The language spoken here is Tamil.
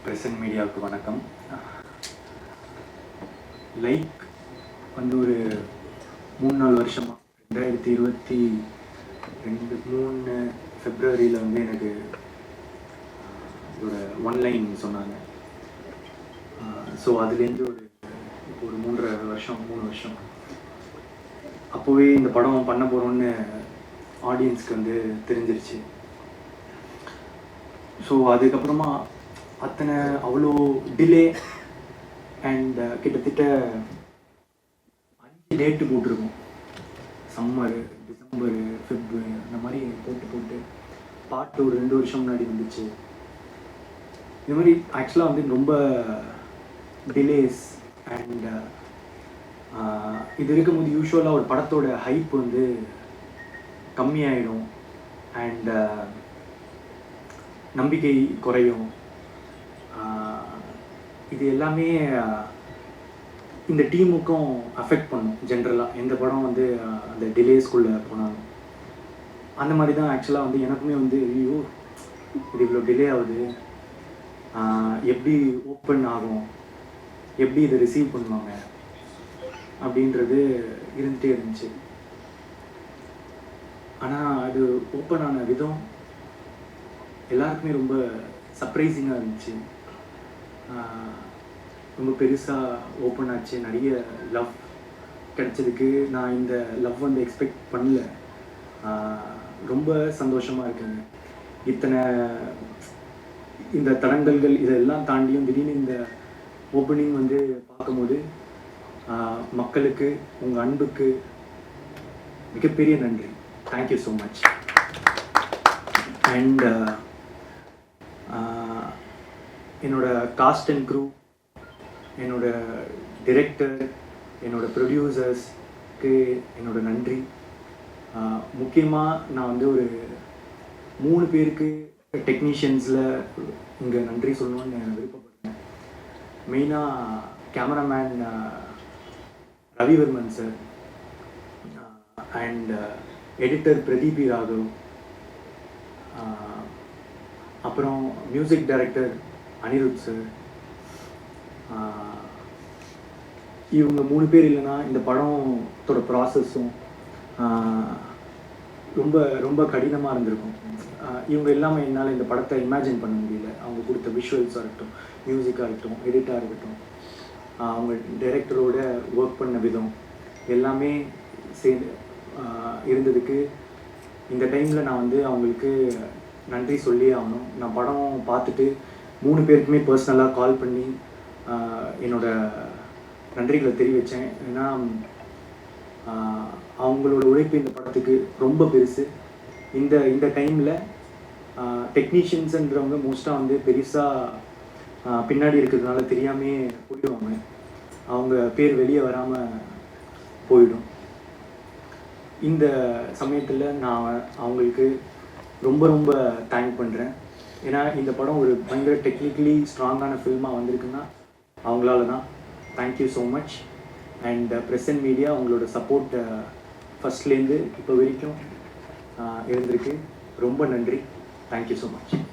பிரசன்ட் மீடியாவுக்கு வணக்கம். லைக் வந்து ஒரு 3-4 வருஷமாக 2022 ஃபெப்ரவரியில் வந்து எனக்கு ஒரு ஒன்லைன் சொன்னாங்க. ஸோ அதுலேருந்து ஒரு 3 வருஷம் அப்போவே இந்த படம் பண்ண போகிறோன்னு ஆடியன்ஸ்க்கு வந்து தெரிஞ்சிருச்சு. ஸோ அதுக்கப்புறமா அவ்வளோ டிலே அண்ட் கிட்டத்தட்ட 5 டேட்டு போட்டிருக்கோம். சம்மரு, டிசம்பரு, ஃபெப்ரவரி அந்த மாதிரி போட்டு பாட்டு ஒரு 2 வருஷம் முன்னாடி வந்துச்சு. இது மாதிரி ஆக்சுவலாக வந்து ரொம்ப டிலேஸ் அண்ட் இது இருக்கும்போது யூஸ்வலாக ஒரு படத்தோட ஹைப் வந்து கம்மியாயிடும் அண்ட் நம்பிக்கை குறையும். இது எல்லாமே இந்த டீமுக்கும் அஃபெக்ட் பண்ணும். ஜென்ரலாக எந்த படம் வந்து அந்த டிலேஸ்குள்ளே போனாலும் அந்த மாதிரி தான் ஆக்சுவலாக வந்து எனக்குமே வந்து ஐயோ இது இவ்வளோ டிலே ஆகுது, எப்படி ஓப்பன் ஆகும், எப்படி இதை ரிசீவ் பண்ணுவாங்க அப்படின்றது இருந்துகிட்டே இருந்துச்சு. ஆனால் அது ஓப்பன் ஆன விதம் எல்லாருக்குமே ரொம்ப சர்ப்ரைசிங்காக இருந்துச்சு. ரொம்ப பெருசாக ஓப்பன் ஆச்சு. நிறைய லவ் கிடைச்சதுக்கு நான் இந்த லவ் வந்து எக்ஸ்பெக்ட் பண்ணல. ரொம்ப சந்தோஷமாக இருக்குங்க. இந்த தடங்கல்கள் இதெல்லாம் தாண்டியும் திடீர்னு இந்த ஓப்பனிங் வந்து பார்க்கும்போது மக்களுக்கு உங்கள் அன்புக்கு மிகப்பெரிய நன்றி. Thank you so much. அண்ட் என்னோட காஸ்ட் அண்ட் க்ரூ, என்னோட டிரெக்டர், என்னோட ப்ரொடியூசர்ஸ்க்கு என்னோட நன்றி. முக்கியமாக நான் வந்து ஒரு 3 பேருக்கு டெக்னீஷியன்ஸில் இங்கே நன்றி சொல்லணும்னு விருப்பப்படுறேன். மெயினாக cameraman Ravivarman sir and editor Pradeep E Raghav, அப்புறம் மியூசிக் டைரக்டர் அனிருத் சார். இவங்க 3 பேர் இல்லைன்னா இந்த படத்தோட ப்ராசஸும் ரொம்ப ரொம்ப கடினமாக இருந்திருக்கும். இவங்க எல்லாமே என்னால் இந்த படத்தை இமேஜின் பண்ண முடியல. அவங்க கொடுத்த விஷுவல்ஸாக இருக்கட்டும், மியூசிக்காக இருக்கட்டும், எடிட்டாக இருக்கட்டும், அவங்க டைரக்டரோட ஒர்க் பண்ண விதம் எல்லாமே சேர்ந்து இருந்ததுக்கு இந்த டைமில் நான் வந்து அவங்களுக்கு நன்றி சொல்லி ஆகணும். நான் படம் பார்த்துட்டு 3 பேருக்குமே பர்சனலாக கால் பண்ணி என்னோட நன்றிகளை தெரிவித்தேன். ஏன்னா அவங்களோட உழைப்பு இந்த படத்துக்கு ரொம்ப பெருசு. இந்த டைமில் டெக்னீஷியன்ஸுன்றவங்க மோஸ்ட்டாக வந்து பெருசாக பின்னாடி இருக்கிறதுனால தெரியாமே போயிடுவாங்க. அவங்க பேர் வெளியே வராமல் போயிடும். இந்த சமயத்தில் நான் அவங்களுக்கு ரொம்ப ரொம்ப தேங்க் பண்ணுறேன். ஏன்னா இந்த படம் ஒரு பயங்கர டெக்னிக்கலி ஸ்ட்ராங்கான ஃபில்மாக வந்திருக்குன்னா அவங்களால தான். Thank you so much. And present media உங்களோட சப்போர்ட் ஃபஸ்ட்லேருந்து இப்போ வரைக்கும் இருந்திருக்கு. ரொம்ப நன்றி. Thank you so much.